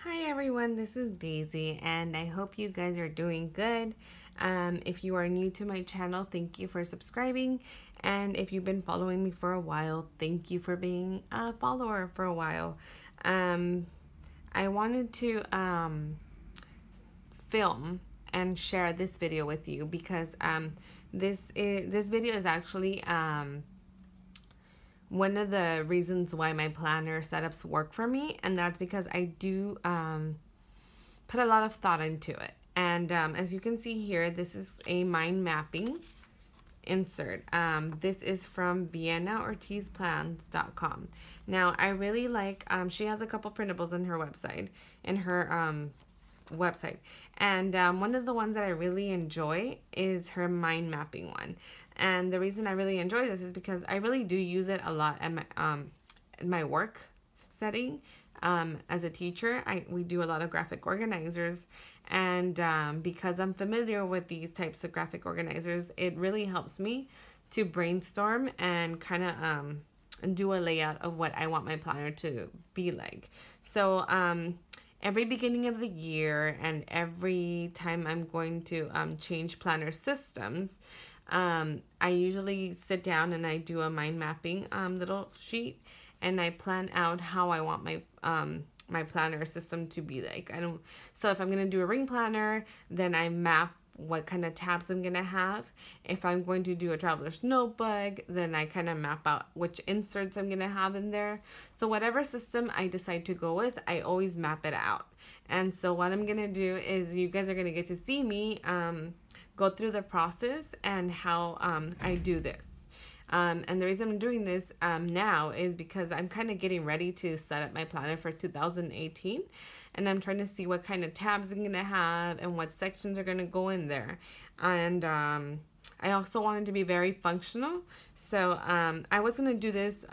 Hi everyone, this is Daisy and I hope you guys are doing good. If you are new to my channel, thank you for subscribing, and if you've been following me for a while, thank you for being a follower for a while. I wanted to film and share this video with you because this video is actually one of the reasons why my planner setups work for me, and that's because I do put a lot of thought into it. And as you can see here, this is a mind mapping insert. This is from viennaortizplans.com. Now, I really like, she has a couple printables in her website, and one of the ones that I really enjoy is her mind mapping one. And the reason I really enjoy this is because I really do use it a lot at my in my work setting. As a teacher, we do a lot of graphic organizers, and because I'm familiar with these types of graphic organizers, it really helps me to brainstorm and kind of do a layout of what I want my planner to be like. So every beginning of the year and every time I'm going to change planner systems, I usually sit down and I do a mind mapping little sheet, and I plan out how I want my my planner system to be like. So if I'm gonna do a ring planner, then I map what kind of tabs I'm gonna have. If I'm going to do a traveler's notebook, then I kind of map out which inserts I'm gonna have in there. So whatever system I decide to go with, I always map it out. And so what I'm gonna do is, you guys are gonna get to see me go through the process and how I do this. And the reason I'm doing this now is because I'm kind of getting ready to set up my planner for 2018, and I'm trying to see what kind of tabs I'm gonna have and what sections are gonna go in there. And I also wanted to be very functional, so I was gonna do this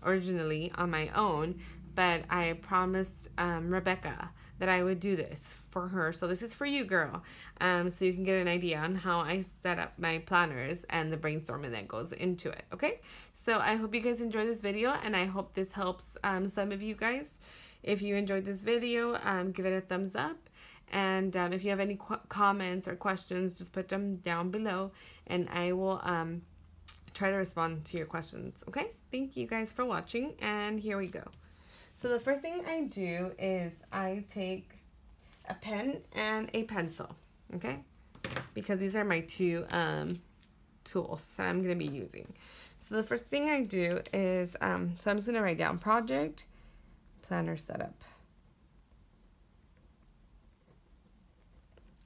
originally on my own, but I promised Rebecca that I would do this for her. So this is for you, girl. So you can get an idea on how I set up my planners and the brainstorming that goes into it. Okay, so I hope you guys enjoy this video, and I hope this helps some of you guys. If you enjoyed this video, give it a thumbs up, and if you have any comments or questions, just put them down below, and I will try to respond to your questions. Okay, thank you guys for watching, and here we go. So the first thing I do is I take a pen and a pencil, okay? Because these are my two tools that I'm gonna be using. So the first thing I do is, so I'm just gonna write down project, planner setup.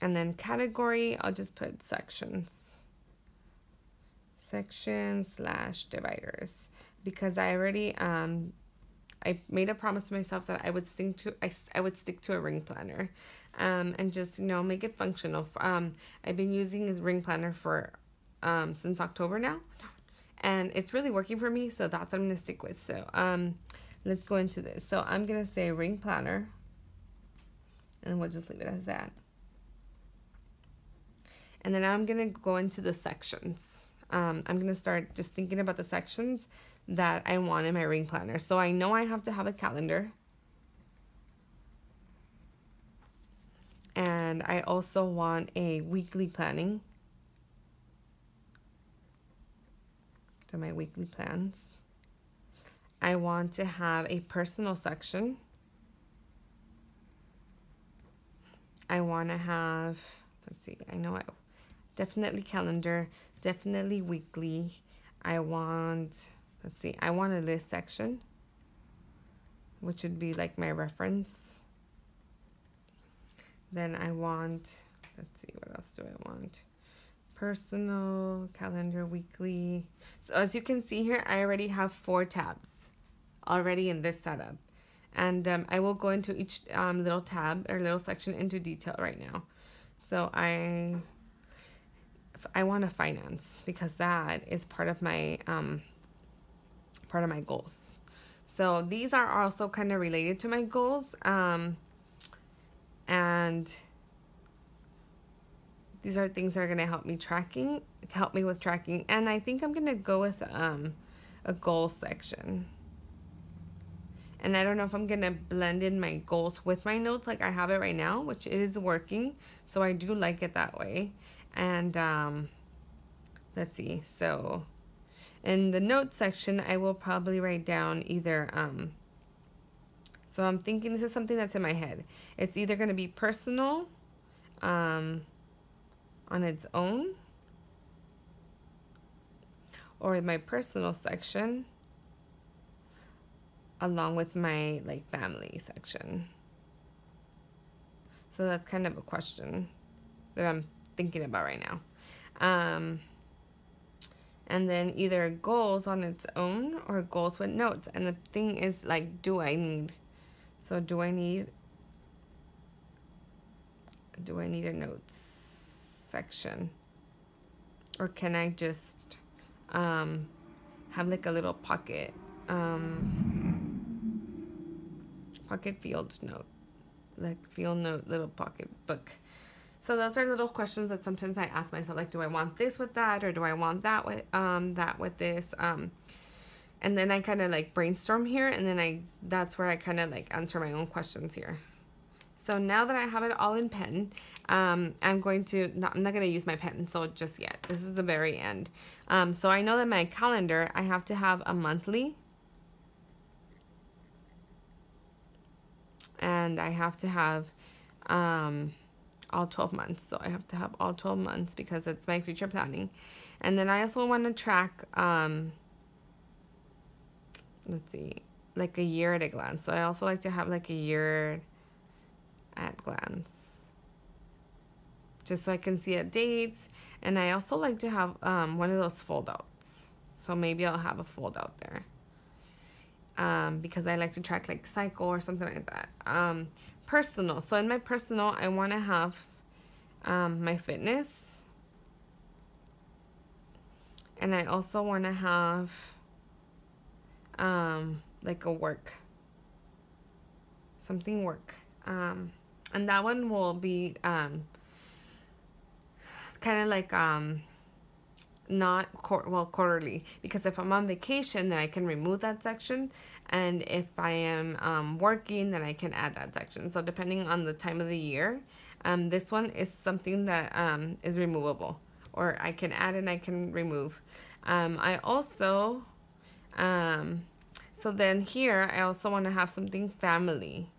And then category, I'll just put sections. Section/dividers. Because I already, I made a promise to myself that I would stick to a ring planner, and just, you know, make it functional. I've been using this ring planner for since October now, and it's really working for me. So that's what I'm gonna stick with. So let's go into this. So I'm gonna say ring planner, and we'll just leave it as that. And then I'm gonna go into the sections. I'm gonna start just thinking about the sections that I want in my ring planner. So I know I have to have a calendar, and I also want a weekly planning. So my weekly plans. I want to have a personal section. I want to have, let's see, I know definitely calendar, definitely weekly. I want, let's see, I want a list section, which would be like my reference. Then I want, let's see, what else do I want? Personal, calendar, weekly. So as you can see here, I already have 4 tabs already in this setup. And I will go into each little tab or little section into detail right now. So I want to finance, because that is part of my goals. So these are also kind of related to my goals, and these are things that are going to help me with tracking. And I think I'm going to go with a goal section. And I don't know if I'm going to blend in my goals with my notes like I have it right now, which it is working. So I do like it that way. And let's see. So in the notes section, I will probably write down either, so I'm thinking this is something that's in my head. It's either going to be personal on its own, or my personal section along with my like family section. So that's kind of a question that I'm thinking about right now. And then either goals on its own or goals with notes. And the thing is, like, do I need a notes section? Or can I just have like a little pocket field note, like field note, little pocket book. So those are little questions that sometimes I ask myself, like, do I want this with that, or do I want that with this? And then I kind of like brainstorm here, and then that's where I kind of like answer my own questions here. So now that I have it all in pen, I'm not going to use my pen, so just yet. This is the very end. So I know that my calendar, I have to have a monthly, and I have to have all 12 months. So I have to have all 12 months because it's my future planning. And then I also want to track, let's see, like a year at a glance. So I also like to have like a year at glance, just so I can see at dates. And I also like to have one of those fold outs. So maybe I'll have a fold out there. Because I like to track like cycle or something like that. Personal. So in my personal, I want to have my fitness. And I also want to have like a work. Something work. And that one will be kind of like not quarterly, because if I'm on vacation, then I can remove that section, and if I am working, then I can add that section. So depending on the time of the year, this one is something that is removable, or I can add and I can remove. I also so then here I also want to have something family,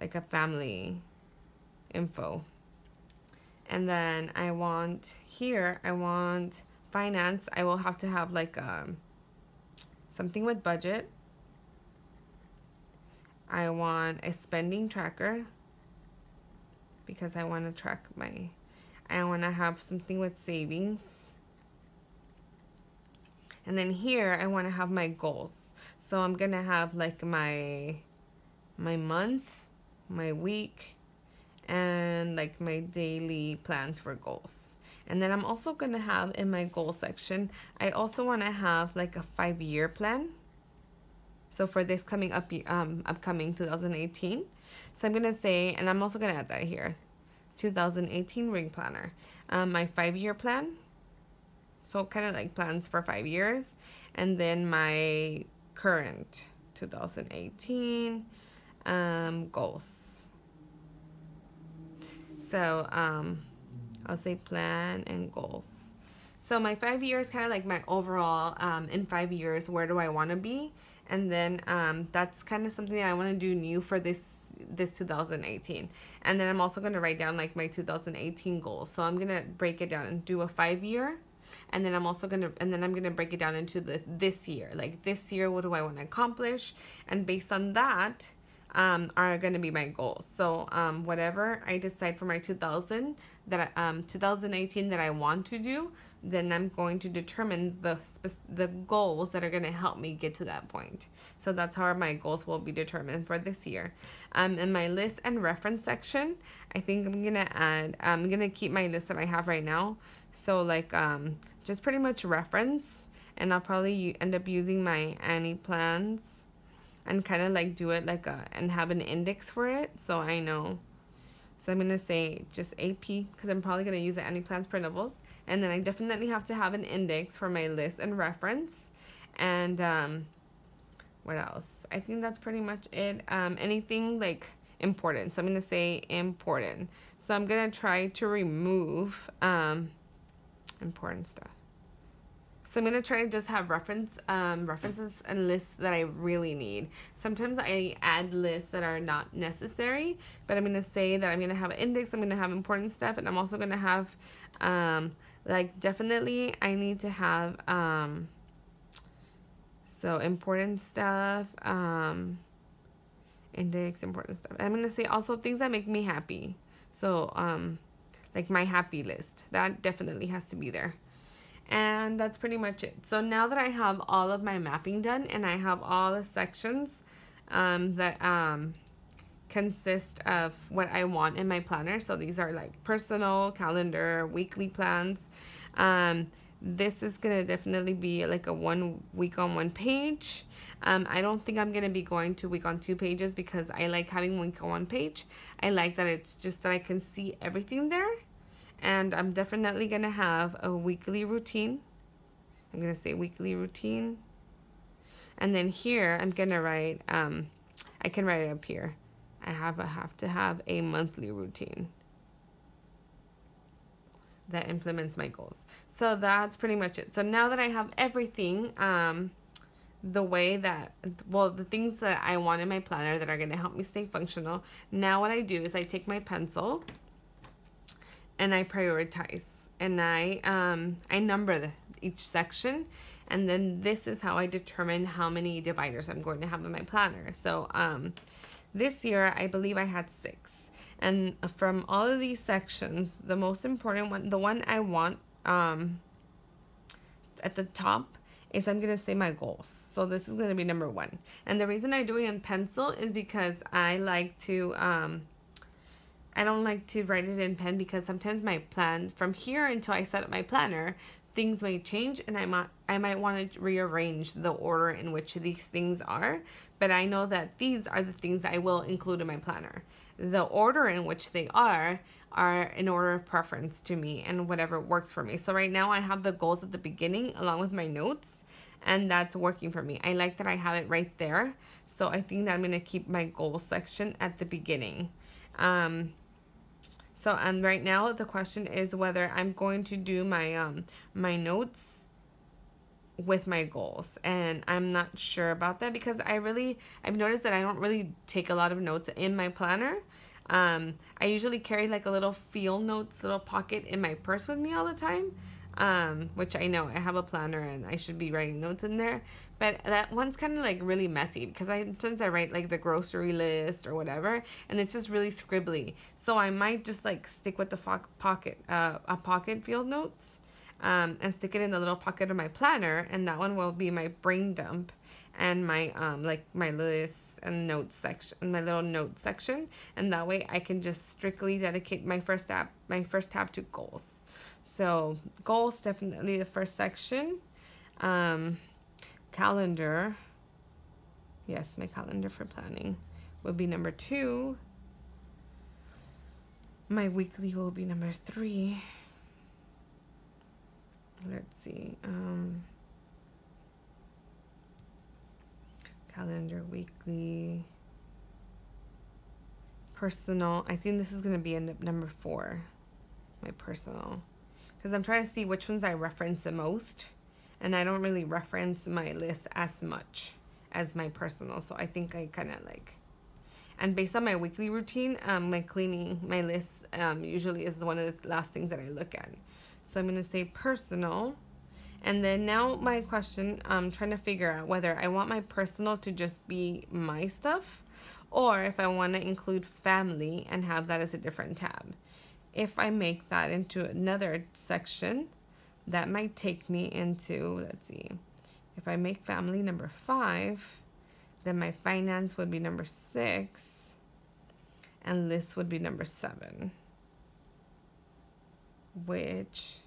like a family info. And then I want finance. I will have to have like something with budget. I want a spending tracker because I want to track I want to have something with savings. And then here I want to have my goals. So I'm going to have like my month, my week, and like my daily plans for goals. And then I'm also going to have in my goal section, I also want to have like a 5-year plan. So for this upcoming 2018. So I'm going to say, and I'm also going to add that here, 2018 ring planner, my 5-year plan. So kind of like plans for 5 years. And then my current 2018 goals. So I'll say plan and goals. So my 5 years, kind of like my overall in 5 years, where do I want to be? And then that's kind of something that I want to do new for this 2018. And then I'm also going to write down like my 2018 goals. So I'm going to break it down and do a 5-year. And then I'm going to break it down into this year. Like this year, what do I want to accomplish? And based on that, are going to be my goals. So whatever I decide for my 2018 that I want to do, then I'm going to determine the goals that are going to help me get to that point. So that's how my goals will be determined for this year. In my list and reference section, I think I'm going to keep my list that I have right now. So like just pretty much reference, and I'll probably end up using my Annie plans and kind of like do it like and have an index for it, so I know. So I'm going to say just AP, because I'm probably going to use the Annie plans printables. And then I definitely have to have an index for my list and reference. And What else? I think that's pretty much it. Anything like important. So I'm going to say important. So I'm going to try to remove important stuff. So I'm going to try to just have references and lists that I really need. Sometimes I add lists that are not necessary, but I'm going to say that I'm going to have an index, I'm going to have important stuff, and I'm also going to have, like, definitely I need to have, so important stuff, index, important stuff. I'm going to say also things that make me happy. So, like my happy list, that definitely has to be there. And that's pretty much it. So now that I have all of my mapping done and I have all the sections that consist of what I want in my planner. So these are like personal, calendar, weekly plans. This is going to definitely be like a 1 week on 1 page. I don't think I'm going to be going to week on 2 pages because I like having week on 1 page. I like that it's just that I can see everything there. And I'm definitely going to have a weekly routine. I'm going to say weekly routine. And then here, I'm going to write, I can write it up here. I have to have a monthly routine that implements my goals. So that's pretty much it. So now that I have everything, the way that, well, the things that I want in my planner that are going to help me stay functional, now what I do is I take my pencil and I prioritize, and I number each section, and then this is how I determine how many dividers I'm going to have in my planner. So this year I believe I had 6, and from all of these sections, the most important one, the one I want at the top, is I'm gonna say my goals. So this is gonna be number 1, and the reason I do it in pencil is because I like to I don't like to write it in pen because sometimes my plan from here until I set up my planner, things may change, and I might want to rearrange the order in which these things are, but I know that these are the things I will include in my planner. The order in which they are in order of preference to me and whatever works for me. So right now I have the goals at the beginning along with my notes, and that's working for me. I like that I have it right there. So I think that I'm going to keep my goals section at the beginning. So right now the question is whether I'm going to do my my notes with my goals, and I'm not sure about that because I've noticed that I don't really take a lot of notes in my planner. I usually carry like a little field notes little pocket in my purse with me all the time, which I know I have a planner and I should be writing notes in there, but that one's kind of like really messy because sometimes I write like the grocery list or whatever, and it's just really scribbly. So I might just like stick with the pocket field notes, and stick it in the little pocket of my planner, and that one will be my brain dump and my like my lists and notes section, my little notes section, and that way I can just strictly dedicate my first tab to goals. So goals, definitely the first section. Calendar, yes, my calendar for planning will be number 2. My weekly will be number 3. Let's see. Calendar, weekly, personal. I think this is going to be number 4, my personal, because I'm trying to see which ones I reference the most, and I don't really reference my list as much as my personal. So I think I kind of like, and based on my weekly routine, my cleaning, my list usually is one of the last things that I look at. So I'm going to say personal. And then now my question, I'm trying to figure out whether I want my personal to just be my stuff, or if I want to include family and have that as a different tab. If I make that into another section, that might take me into, let's see, if I make family number 5, then my finance would be number 6, and list would be number 7, which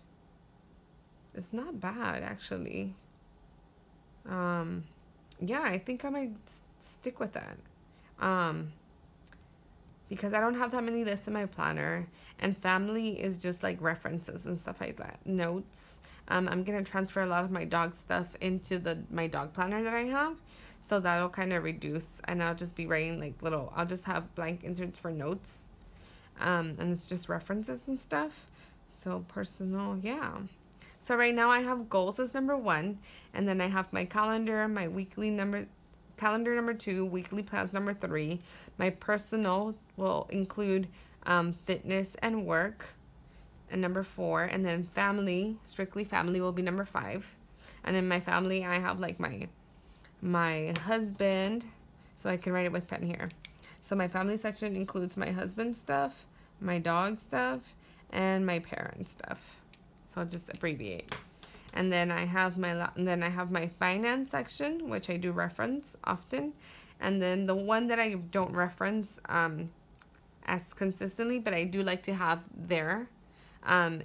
is not bad actually. Yeah, I think I might stick with that. Because I don't have that many lists in my planner, and family is just like references and stuff like that, notes. I'm gonna transfer a lot of my dog stuff into my dog planner that I have, So that'll kind of reduce, and I'll just be writing like little, I'll just have blank inserts for notes. And it's just references and stuff. So personal, yeah. So right now I have goals as number 1, and then I have my calendar, my calendar number 2, weekly plans number 3. My personal will include fitness and work, and number 4, and then family, strictly family, will be number 5. And in my family, I have like my husband, so I can write it with pen here. So my family section includes my husband's stuff, my dog stuff, and my parents' stuff. So I'll just abbreviate. And then I have my finance section, which I do reference often. And then the one that I don't reference as consistently, but I do like to have there,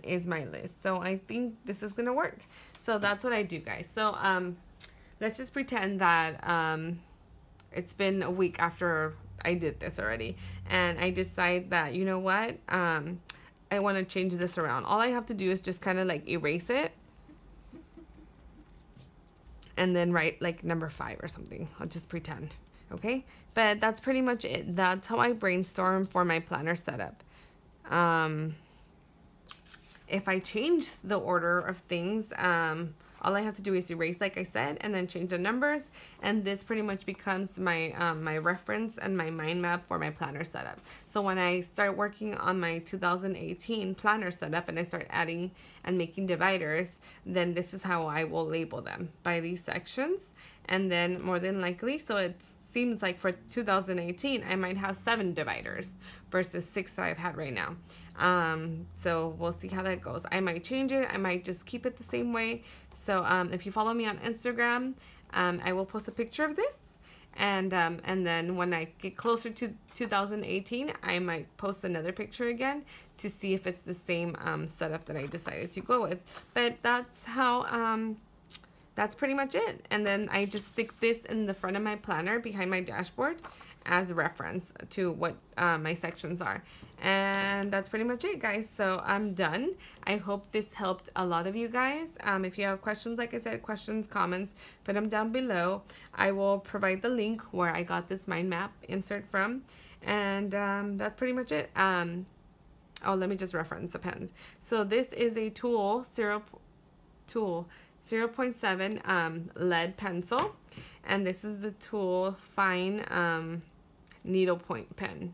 is my list. So I think this is gonna work. So that's what I do, guys. So let's just pretend that it's been a week after I did this already, and I decide that, you know what, I want to change this around. All I have to do is just kind of like erase it and then write like number 5 or something. I'll just pretend. Okay, but that's pretty much it. That's how I brainstorm for my planner setup. If I change the order of things, all I have to do is erase, like I said, and then change the numbers, and this pretty much becomes my my reference and my mind map for my planner setup. So when I start working on my 2018 planner setup and I start adding and making dividers, then this is how I will label them, by these sections. And then more than likely, so it seems like for 2018 I might have 7 dividers versus 6 that I've had right now. So we'll see how that goes. I might change it, I might just keep it the same way. So if you follow me on Instagram, I will post a picture of this, and then when I get closer to 2018, I might post another picture again to see if it's the same setup that I decided to go with. But that's how that's pretty much it. And then I just stick this in the front of my planner behind my dashboard as a reference to what my sections are. And that's pretty much it, guys. So I'm done. I hope this helped a lot of you guys. If you have questions, like I said, questions, comments, put them down below. I will provide the link where I got this mind map insert from. And that's pretty much it. Oh, let me just reference the pens. So this is a Tuul 0.7 lead pencil, and this is the Tuul fine needlepoint pen.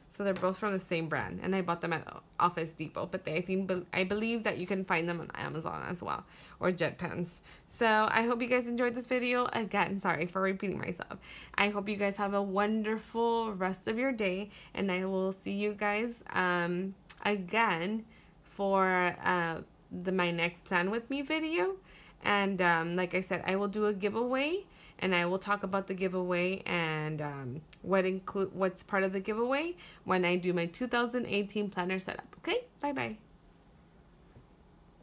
So they're both from the same brand, and I bought them at Office Depot, but I believe that you can find them on Amazon as well, or Jet Pens. So I hope you guys enjoyed this video. Again, sorry for repeating myself. I hope you guys have a wonderful rest of your day, and I will see you guys again for my next Plan With Me video. And like I said, I will do a giveaway, and I will talk about the giveaway and what's part of the giveaway when I do my 2018 planner setup. Okay, bye bye.